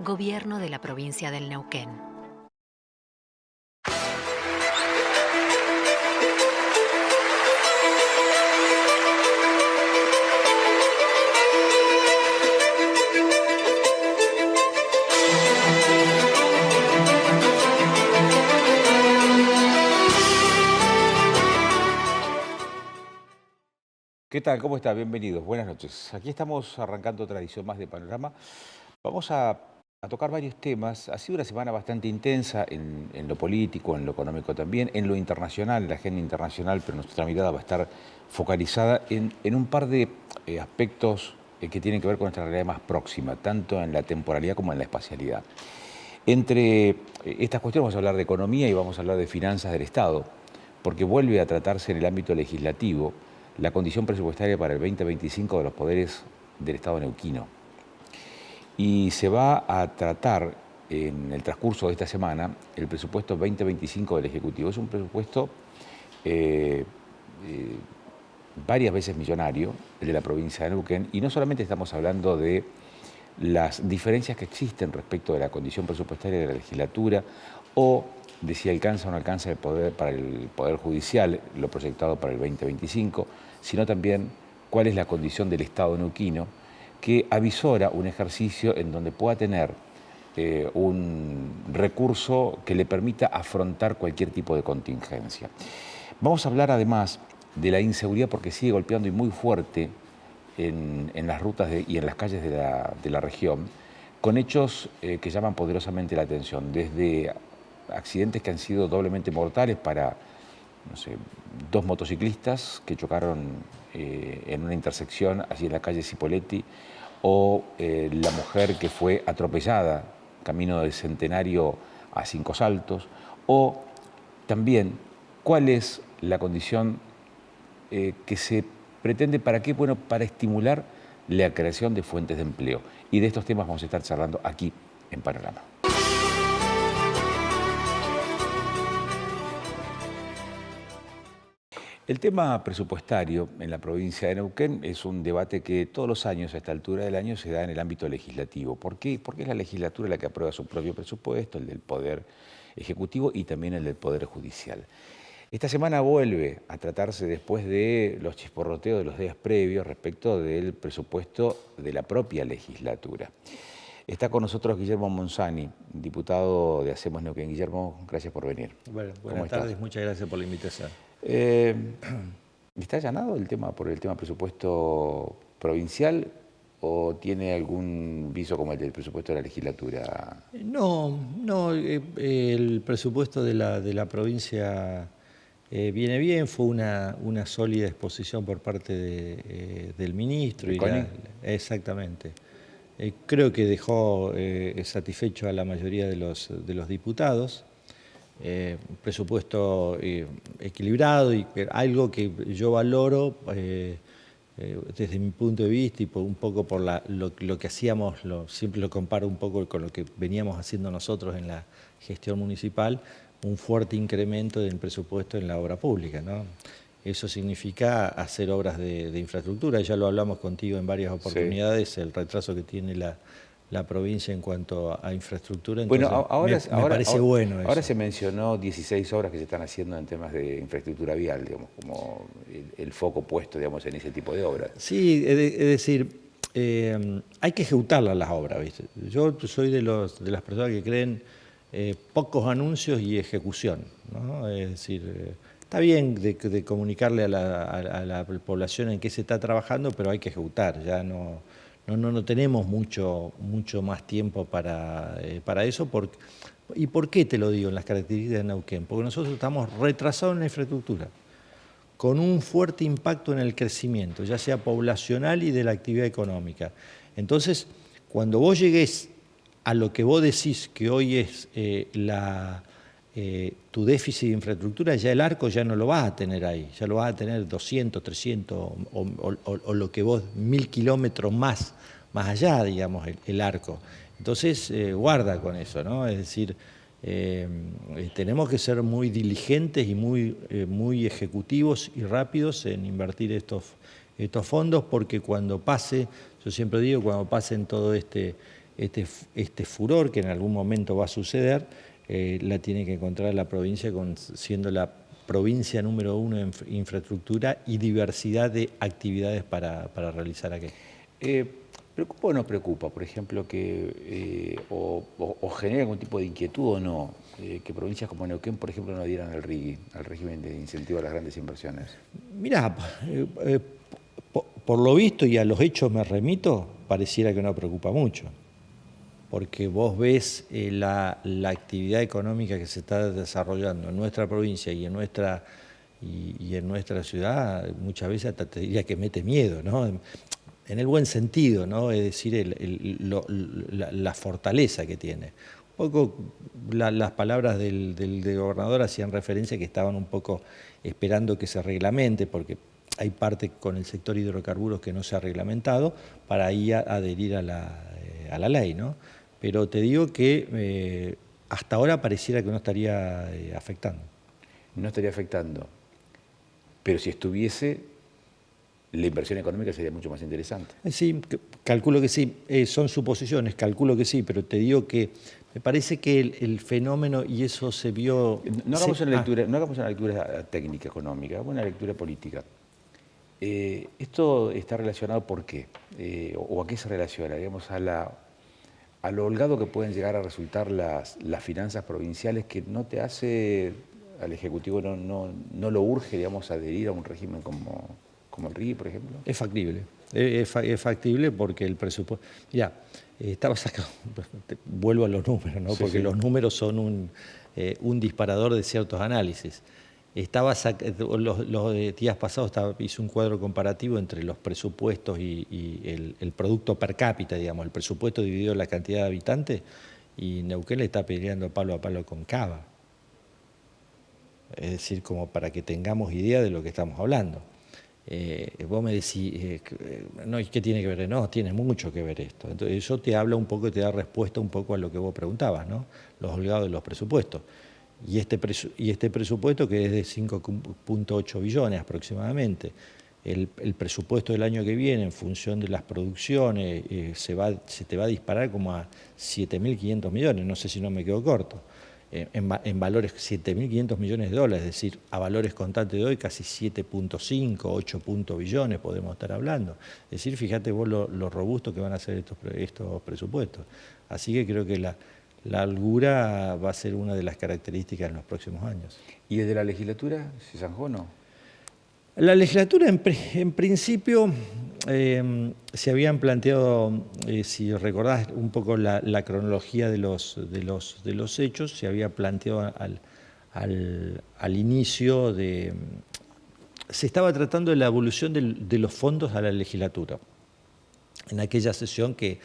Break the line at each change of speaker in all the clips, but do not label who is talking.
Gobierno de la provincia del Neuquén.
¿Qué tal? ¿Cómo está? Bienvenidos. Buenas noches. Aquí estamos arrancando otra edición más de Panorama. Vamos a tocar varios temas. Ha sido una semana bastante intensa en lo político, en lo económico también, en lo internacional, en la agenda internacional, pero nuestra mirada va a estar focalizada en un par de aspectos que tienen que ver con nuestra realidad más próxima, tanto en la temporalidad como en la espacialidad. Entre estas cuestiones vamos a hablar de economía y vamos a hablar de finanzas del Estado, porque vuelve a tratarse en el ámbito legislativo la condición presupuestaria para el 2025 de los poderes del Estado neuquino. Y se va a tratar en el transcurso de esta semana el presupuesto 2025 del Ejecutivo. Es un presupuesto varias veces millonario, el de la provincia de Neuquén, y no solamente estamos hablando de las diferencias que existen respecto de la condición presupuestaria de la legislatura o de si alcanza o no alcanza el poder para el Poder Judicial, lo proyectado para el 2025, sino también cuál es la condición del Estado neuquino, que avisora un ejercicio en donde pueda tener un recurso que le permita afrontar cualquier tipo de contingencia. Vamos a hablar además de la inseguridad porque sigue golpeando y muy fuerte en las rutas y en las calles de la región, con hechos que llaman poderosamente la atención, desde accidentes que han sido doblemente mortales para, no sé, dos motociclistas que chocaron en una intersección allí en la calle Cipolletti, o la mujer que fue atropellada camino del Centenario a Cinco Saltos, o también cuál es la condición que se pretende, ¿para qué? Bueno, para estimular la creación de fuentes de empleo. Y de estos temas vamos a estar charlando aquí en Panorama. El tema presupuestario en la provincia de Neuquén es un debate que todos los años, a esta altura del año, se da en el ámbito legislativo. ¿Por qué? Porque es la legislatura la que aprueba su propio presupuesto, el del Poder Ejecutivo y también el del Poder Judicial. Esta semana vuelve a tratarse, después de los chisporroteos de los días previos, respecto del presupuesto de la propia legislatura. Está con nosotros Guillermo Monzani, diputado de Hacemos Neuquén. Guillermo, gracias por venir.
Bueno, buenas tardes, muchas gracias por la invitación.
¿Está allanado el tema por el tema presupuesto provincial o tiene algún viso como el del presupuesto de la legislatura?
No, el presupuesto de la provincia viene bien, fue una sólida exposición por parte del ministro. Exactamente. Creo que dejó satisfecho a la mayoría de los diputados. Presupuesto equilibrado y algo que yo valoro desde mi punto de vista y un poco por lo que hacíamos, siempre lo comparo un poco con lo que veníamos haciendo nosotros en la gestión municipal, un fuerte incremento del presupuesto en la obra pública, ¿no? Eso significa hacer obras de infraestructura, ya lo hablamos contigo en varias oportunidades, sí. El retraso que tiene la provincia en cuanto a infraestructura. Entonces,
bueno,
me parece bueno eso.
Ahora se mencionó 16 obras que se están haciendo en temas de infraestructura vial, digamos, como el foco puesto, digamos, en ese tipo de obras.
Sí, es decir, hay que ejecutarlas las obras, ¿viste? Yo soy de las personas que creen pocos anuncios y ejecución, ¿no? Es decir, está bien de comunicarle a la población en qué se está trabajando, pero hay que ejecutar, ya no tenemos mucho más tiempo para eso. ¿Y por qué te lo digo en las características de Neuquén? Porque nosotros estamos retrasados en la infraestructura, con un fuerte impacto en el crecimiento, ya sea poblacional y de la actividad económica. Entonces, cuando vos llegues a lo que vos decís que hoy es tu déficit de infraestructura, ya el arco ya no lo vas a tener ahí, ya lo vas a tener 200, 300 o lo que vos, 1000 kilómetros más allá, digamos, el arco. Entonces, guarda con eso, ¿no? Es decir, tenemos que ser muy diligentes y muy ejecutivos y rápidos en invertir estos fondos, porque cuando pase, yo siempre digo, cuando pasen todo este este furor que en algún momento va a suceder, la tiene que encontrar la provincia siendo la provincia número 1 en infraestructura y diversidad de actividades para realizar aquí.
¿Preocupa o no preocupa, por ejemplo, que o genera algún tipo de inquietud o no, que provincias como Neuquén, por ejemplo, no adhieran al RIGI, al régimen de incentivo a las grandes inversiones?
Mirá, por lo visto y a los hechos me remito, pareciera que no preocupa mucho, porque vos ves la actividad económica que se está desarrollando en nuestra provincia y en nuestra ciudad, muchas veces hasta te diría que mete miedo, ¿no? En el buen sentido, ¿no? Es decir, la fortaleza que tiene. Un poco las palabras del gobernador hacían referencia que estaban un poco esperando que se reglamente, porque hay parte con el sector hidrocarburos que no se ha reglamentado, para ahí adherir a la ley, ¿no? Pero te digo que hasta ahora pareciera que no estaría afectando.
No estaría afectando, pero si estuviese, la inversión económica sería mucho más interesante.
Sí, calculo que sí, son suposiciones, calculo que sí, pero te digo que me parece que el fenómeno, y eso se vio...
No hagamos una lectura técnica económica, hagamos una lectura política. ¿Esto está relacionado por qué? ¿O a qué se relaciona? Digamos, a lo holgado que pueden llegar a resultar las finanzas provinciales, que no te hace, al Ejecutivo no lo urge, digamos, adherir a un régimen como el RIGI, por ejemplo.
Es factible, es factible porque el presupuesto... Ya, estaba sacado, vuelvo a los números, ¿no?
Sí,
porque
sí.
los números son un disparador de ciertos análisis. Los días pasados hice un cuadro comparativo entre los presupuestos y el producto per cápita, digamos, el presupuesto dividido en la cantidad de habitantes, y Neuquén le está peleando palo a palo con Cava. Es decir, como para que tengamos idea de lo que estamos hablando. Vos me decís, no, ¿y qué tiene que ver? No, tiene mucho que ver esto. Entonces eso te habla un poco y te da respuesta un poco a lo que vos preguntabas, ¿no? Los holgados de los presupuestos. Y este presupuesto, que es de 5.8 billones aproximadamente, el presupuesto del año que viene, en función de las producciones, se te va a disparar como a 7.500 millones, no sé si no me quedo corto. En valores 7.500 millones de dólares, es decir, a valores constantes de hoy casi 7.5, 8 billones podemos estar hablando. Es decir, fíjate vos lo robusto que van a ser estos presupuestos. Así que creo que la holgura va a ser una de las características en los próximos años.
¿Y desde la legislatura se zanjó o no?
La legislatura, en principio, se habían planteado, si recordás un poco la cronología de los hechos, se había planteado al inicio se estaba tratando de la evolución de los fondos a la legislatura, en aquella sesión que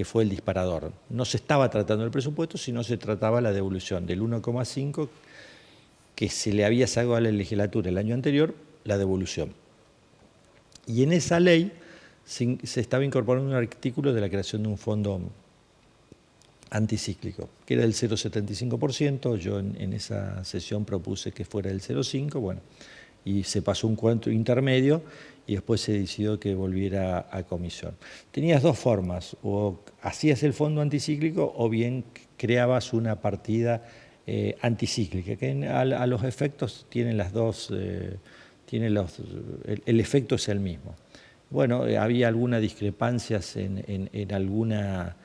fue el disparador. No se estaba tratando el presupuesto, sino se trataba la devolución del 1,5 que se le había sacado a la legislatura el año anterior, la devolución. Y en esa ley se estaba incorporando un artículo de la creación de un fondo anticíclico, que era del 0,75%, yo en esa sesión propuse que fuera del 0,5%, bueno, y se pasó un cuadro intermedio y después se decidió que volviera a comisión. Tenías dos formas, o hacías el fondo anticíclico o bien creabas una partida anticíclica, que a los efectos tienen las dos... el efecto es el mismo. Bueno, había algunas discrepancias en alguna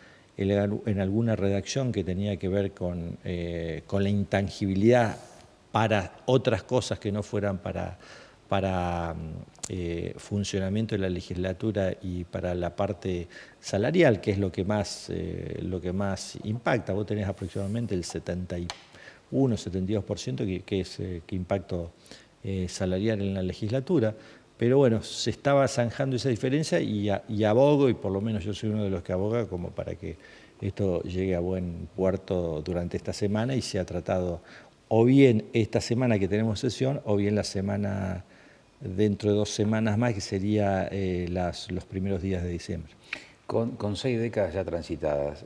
redacción que tenía que ver con la intangibilidad para otras cosas que no fueran para funcionamiento de la legislatura y para la parte salarial, que es lo que más impacta. Vos tenés aproximadamente el 71-72% que impacto salarial en la legislatura, pero bueno, se estaba zanjando esa diferencia y abogo, y por lo menos yo soy uno de los que aboga como para que esto llegue a buen puerto durante esta semana y sea tratado o bien esta semana que tenemos sesión o bien la semana dentro de 2 semanas más, que sería los primeros días de diciembre.
Con 6 décadas ya transitadas,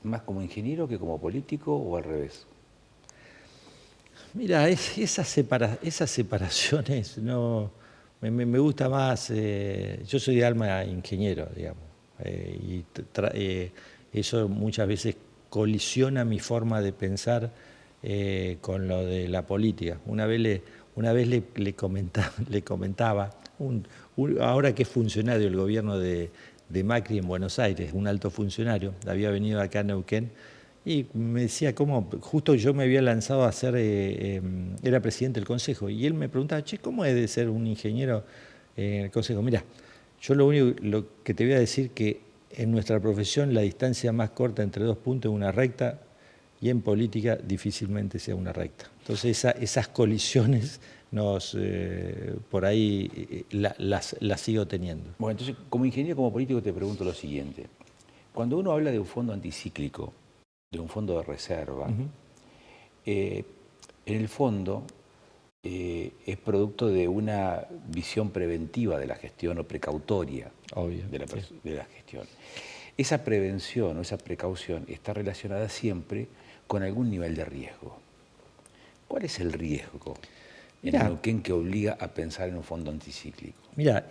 ¿más como ingeniero que como político o al revés?
Mira, esas separaciones no me gusta más. Yo soy de alma ingeniero, digamos, eso muchas veces colisiona mi forma de pensar con lo de la política. Una vez le comentaba, ahora que es funcionario del gobierno de Macri en Buenos Aires, un alto funcionario, había venido acá a Neuquén, y me decía cómo, justo yo me había lanzado a ser, era presidente del consejo, y él me preguntaba, che, ¿cómo es de ser un ingeniero en el consejo? Mira, yo lo que te voy a decir que en nuestra profesión la distancia más corta entre dos puntos es una recta, y en política difícilmente sea una recta. Entonces esas colisiones por ahí las sigo teniendo.
Bueno, entonces, como ingeniero, como político, te pregunto lo siguiente. Cuando uno habla de un fondo anticíclico, de un fondo de reserva, en el fondo es producto de una visión preventiva de la gestión o precautoria de la gestión. Esa prevención o esa precaución está relacionada siempre con algún nivel de riesgo. ¿Cuál es el riesgo en Neuquén que obliga a pensar en un fondo anticíclico?
Mira,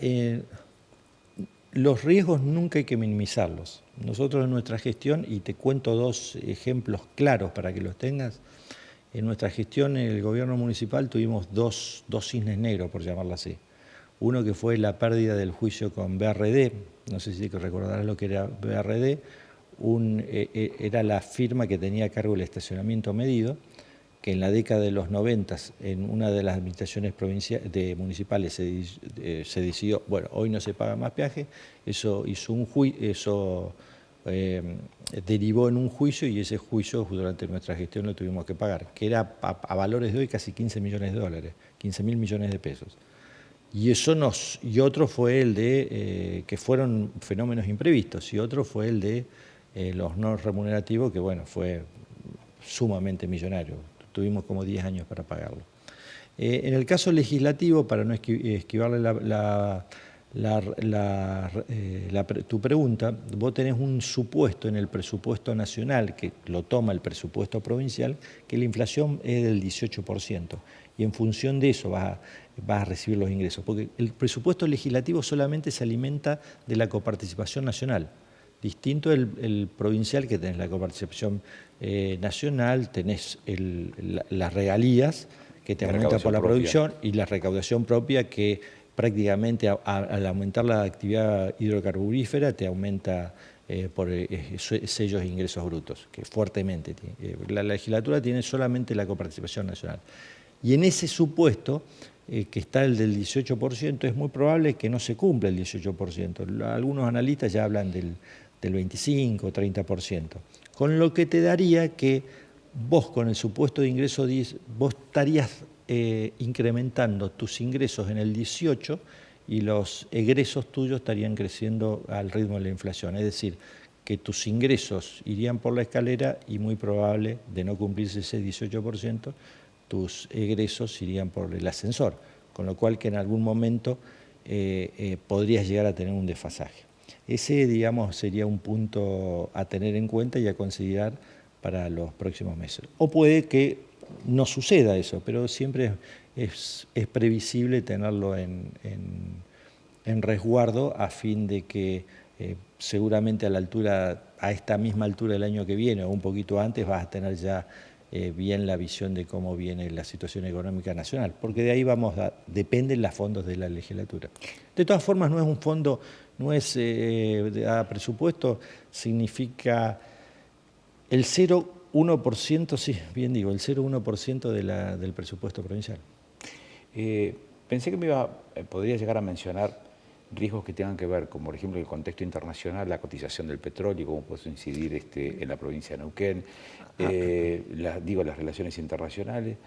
los riesgos nunca hay que minimizarlos. Nosotros en nuestra gestión, y te cuento dos ejemplos claros para que los tengas, en nuestra gestión en el gobierno municipal tuvimos dos cisnes negros, por llamarlo así. Uno que fue la pérdida del juicio con BRD, no sé si recordarás lo que era BRD, era la firma que tenía a cargo el estacionamiento medido, que en la década de los 90, en una de las administraciones municipales se decidió, bueno, hoy no se paga más peaje, eso derivó en un juicio, y ese juicio durante nuestra gestión lo tuvimos que pagar, que era a valores de hoy casi 15 millones de dólares, 15.000 millones de pesos. Y otro fue el de, que fueron fenómenos imprevistos, y otro fue el de los no remunerativos, que bueno, fue sumamente millonario. Tuvimos como 10 años para pagarlo. En el caso legislativo, para no esquivarle tu pregunta, vos tenés un supuesto en el presupuesto nacional, que lo toma el presupuesto provincial, que la inflación es del 18%, y en función de eso vas a recibir los ingresos, porque el presupuesto legislativo solamente se alimenta de la coparticipación nacional. Distinto el provincial, que tenés la coparticipación nacional, tenés las regalías que te aumentan por la producción, y la recaudación propia, que prácticamente al aumentar la actividad hidrocarburífera te aumenta por sellos e ingresos brutos, que fuertemente. La legislatura tiene solamente la coparticipación nacional. Y en ese supuesto, que está el del 18%, es muy probable que no se cumpla el 18%. Algunos analistas ya hablan del 25 o 30%, con lo que te daría que vos con el supuesto de ingreso 10, vos estarías incrementando tus ingresos en el 18 y los egresos tuyos estarían creciendo al ritmo de la inflación. Es decir, que tus ingresos irían por la escalera y muy probable, de no cumplirse ese 18%, tus egresos irían por el ascensor, con lo cual que en algún momento podrías llegar a tener un desfasaje. Ese, digamos, sería un punto a tener en cuenta y a considerar para los próximos meses. O puede que no suceda eso, pero siempre es previsible tenerlo en resguardo, a fin de que seguramente a esta misma altura del año que viene o un poquito antes vas a tener ya bien la visión de cómo viene la situación económica nacional, porque de ahí dependen los fondos de la legislatura. De todas formas, no es un fondo, no es a presupuesto, significa el 0,1%, sí, bien digo, el 0,1% del presupuesto provincial.
Pensé que podría llegar a mencionar riesgos que tengan que ver, como por ejemplo el contexto internacional, la cotización del petróleo, cómo puede incidir en la provincia de Neuquén, las relaciones internacionales,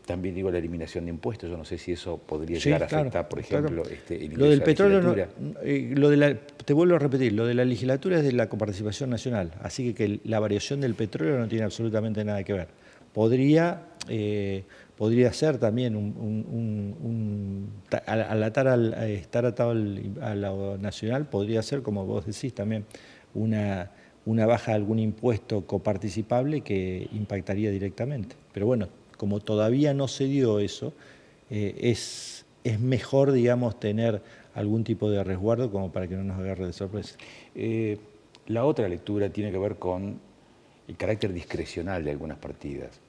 también digo la eliminación de impuestos. Yo no sé si eso podría llegar a afectar, por ejemplo, el ingreso
lo del petróleo,
legislatura.
Te vuelvo a repetir, lo de la legislatura es de la coparticipación nacional, así que la variación del petróleo no tiene absolutamente nada que ver. Podría ser también, al estar atado a lo nacional, podría ser, como vos decís, también una baja de algún impuesto coparticipable que impactaría directamente. Pero bueno, como todavía no se dio eso, es mejor, digamos, tener algún tipo de resguardo como para que no nos agarre de sorpresa.
La otra lectura tiene que ver con el carácter discrecional de algunas partidas.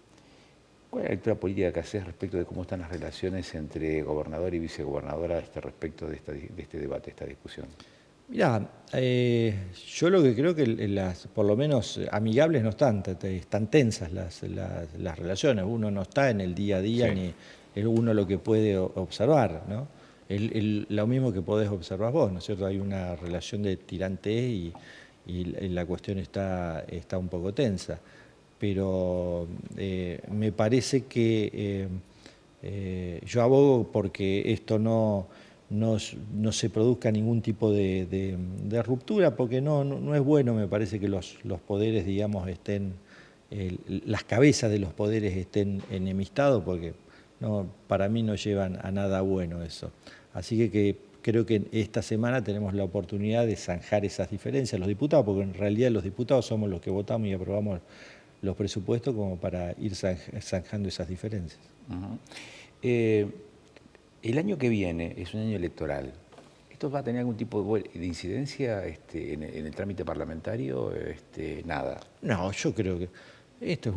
¿Cuál es la lectura política que haces respecto de cómo están las relaciones entre gobernador y vicegobernadora respecto de este debate, esta discusión?
Mirá, yo lo que creo que por lo menos amigables no están, están tensas las relaciones. Uno no está en el día a día,
Sí.
ni es uno lo que puede observar, ¿no? Lo mismo que podés observar vos, ¿no es cierto? Hay una relación de tirantez y la cuestión está un poco tensa. Pero me parece que yo abogo porque esto no se produzca ningún tipo de ruptura, porque no es bueno, me parece, que los poderes, digamos, las cabezas de los poderes estén enemistados, porque para mí no llevan a nada bueno eso. Así que creo que esta semana tenemos la oportunidad de zanjar esas diferencias, los diputados, porque en realidad los diputados somos los que votamos y aprobamos los presupuestos como para ir zanjando esas diferencias.
Uh-huh. El año que viene es un año electoral. ¿Esto va a tener algún tipo de incidencia en el trámite parlamentario? Nada.
No, yo creo que esto es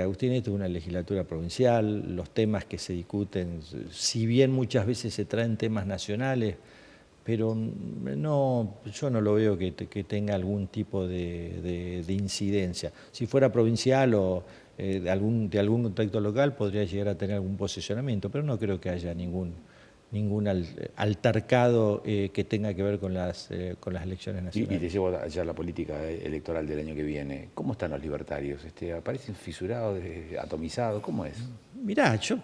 Agustín, esto es una legislatura provincial, los temas que se discuten, si bien muchas veces se traen temas nacionales, pero yo no lo veo que tenga algún tipo de incidencia. Si fuera provincial o de algún contexto local, podría llegar a tener algún posicionamiento, pero no creo que haya ningún altercado que tenga que ver con las elecciones nacionales.
Y te llevo allá a la política electoral del año que viene. ¿Cómo están los libertarios? ¿Aparecen fisurados, atomizados? ¿Cómo es?
Mirá, yo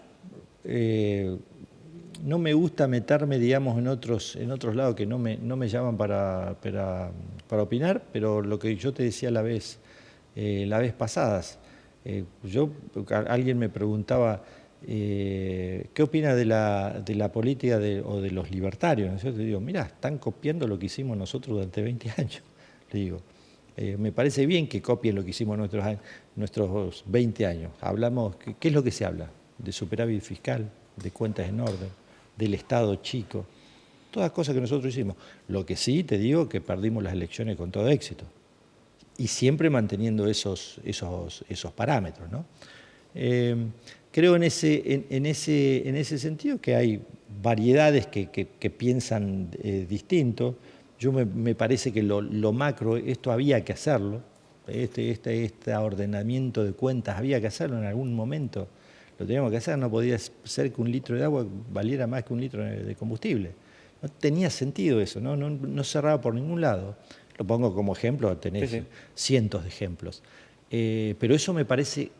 no me gusta meterme, digamos, en otros lados que no me llaman para opinar, pero lo que yo te decía la vez pasada, alguien me preguntaba ¿qué opina de la política o de los libertarios? ¿No? Yo te digo, mirá, están copiando lo que hicimos nosotros durante 20 años. Le digo, me parece bien que copien lo que hicimos nuestros 20 años. ¿Qué es lo que se habla? De superávit fiscal, de cuentas en orden, del Estado chico, todas cosas que nosotros hicimos. Lo que sí te digo que perdimos las elecciones con todo éxito y siempre manteniendo esos parámetros, ¿no? Creo en ese sentido que hay variedades que piensan distinto. Me parece que lo macro, esto había que hacerlo, este ordenamiento de cuentas había que hacerlo en algún momento. Lo teníamos que hacer, no podía ser que un litro de agua valiera más que un litro de combustible. No tenía sentido eso, no cerraba por ningún lado. Lo pongo como ejemplo, tenés
Sí.
cientos de ejemplos. Pero eso me parece,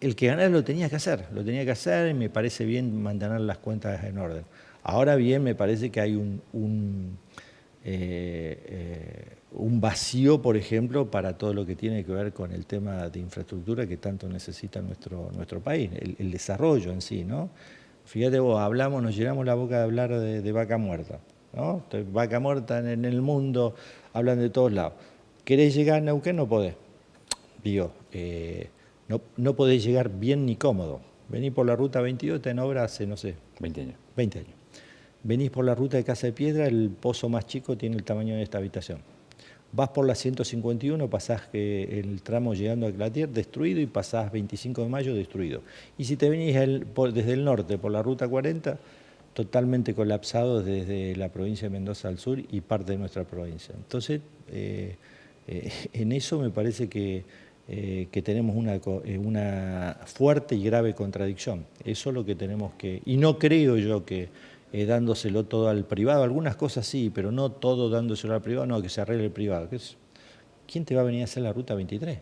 el que ganara lo tenía que hacer y me parece bien mantener las cuentas en orden. Ahora bien, me parece que hay un vacío, por ejemplo, para todo lo que tiene que ver con el tema de infraestructura que tanto necesita nuestro país, el desarrollo en sí, ¿no? Fíjate vos, nos llenamos la boca de hablar de vaca muerta, ¿no? Vaca muerta en el mundo, hablan de todos lados. ¿Querés llegar a Neuquén? No podés. Digo, no podés llegar bien ni cómodo. Venís por la ruta 22, está en obra hace, no sé,
20 años.
20 años. Venís por la ruta de Casa de Piedra, el pozo más chico tiene el tamaño de esta habitación. Vas por la 151, pasás el tramo llegando a Clatier, destruido, y pasás 25 de mayo, destruido. Y si te venís desde el norte por la ruta 40, totalmente colapsado desde la provincia de Mendoza al sur y parte de nuestra provincia. Entonces, en eso me parece que tenemos una fuerte y grave contradicción. Eso es lo que tenemos que... Y no creo yo que dándoselo todo al privado, algunas cosas sí, pero no todo dándoselo al privado, no, que se arregle el privado. ¿Quién te va a venir a hacer la ruta 23?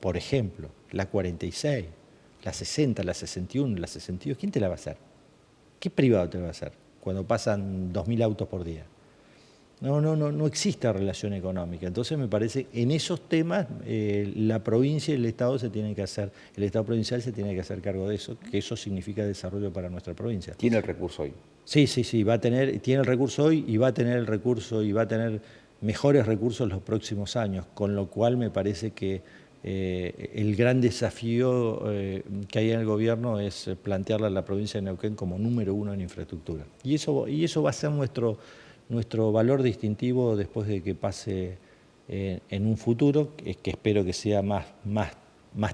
Por ejemplo, la 46, la 60, la 61, la 62, ¿quién te la va a hacer? ¿Qué privado te va a hacer cuando pasan 2.000 autos por día? No existe relación económica. Entonces me parece, en esos temas, la provincia y el Estado el Estado provincial se tiene que hacer cargo de eso, que eso significa desarrollo para nuestra provincia.
¿Tiene el recurso hoy?
Sí, tiene el recurso hoy y va a tener el recurso y va a tener mejores recursos en los próximos años, con lo cual me parece que el gran desafío que hay en el gobierno es plantearle a la provincia de Neuquén como número 1 en infraestructura. Y eso va a ser nuestro valor distintivo después de que pase en un futuro, que espero que sea más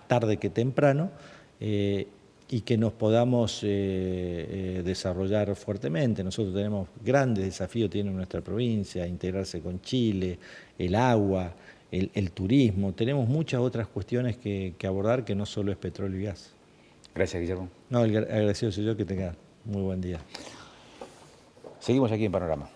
tarde que temprano, y que nos podamos desarrollar fuertemente. Nosotros tenemos grandes desafíos, tiene nuestra provincia, integrarse con Chile, el agua, el turismo. Tenemos muchas otras cuestiones que abordar, que no solo es petróleo y gas.
Gracias, Guillermo.
No, el agradecido soy yo, que tenga muy buen día.
Seguimos aquí en Panorama.